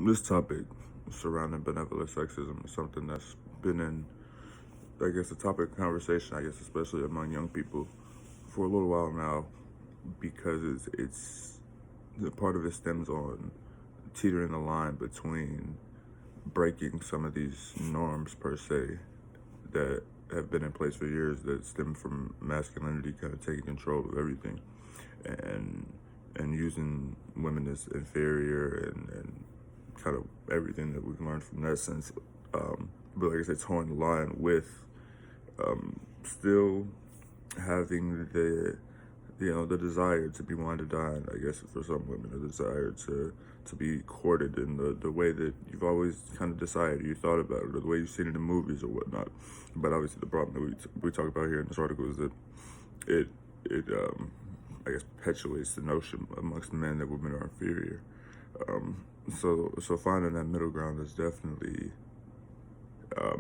This topic surrounding benevolent sexism is something that's been in, I guess, a topic of conversation, I guess, especially among young people for a little while now, because it's the part of it stems on teetering the line between breaking some of these norms per se that have been in place for years that stem from masculinity kind of taking control of everything and using women as inferior and kind of everything that we've learned from that sense. But like I said, towing the line with still having the desire to be wine to dine, I guess, for some women, a desire to be courted in the way that you've always kind of decided, you thought about it, or the way you've seen it in movies or whatnot. But obviously the problem that we talk about here in this article is that it I guess perpetuates the notion amongst men that women are inferior. So finding that middle ground is definitely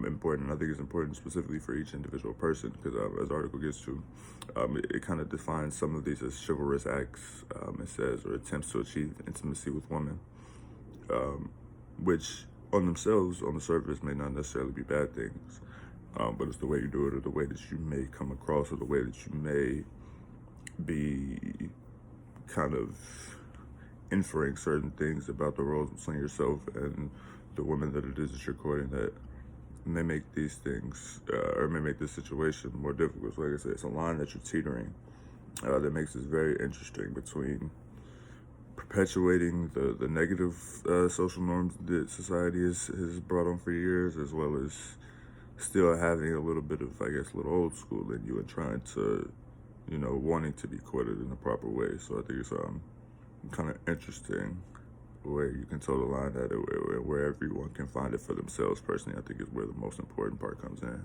important. I think it's important specifically for each individual person because, as the article gets to, it kind of defines some of these as chivalrous acts. It says, or attempts to achieve intimacy with women, which on themselves, on the surface, may not necessarily be bad things, but it's the way you do it, or the way that you may come across, or the way that you may be kind of inferring certain things about the roles between yourself and the woman that it is that you're courting that may make these things, or may make this situation more difficult. So like I said, it's a line that you're teetering that makes this very interesting between perpetuating the negative social norms that society has brought on for years, as well as still having a little bit of, I guess, a little old school in you and trying to, wanting to be courted in the proper way. So I think it's kind of interesting where you can toe the line at it, where everyone can find it for themselves. Personally, I think is where the most important part comes in.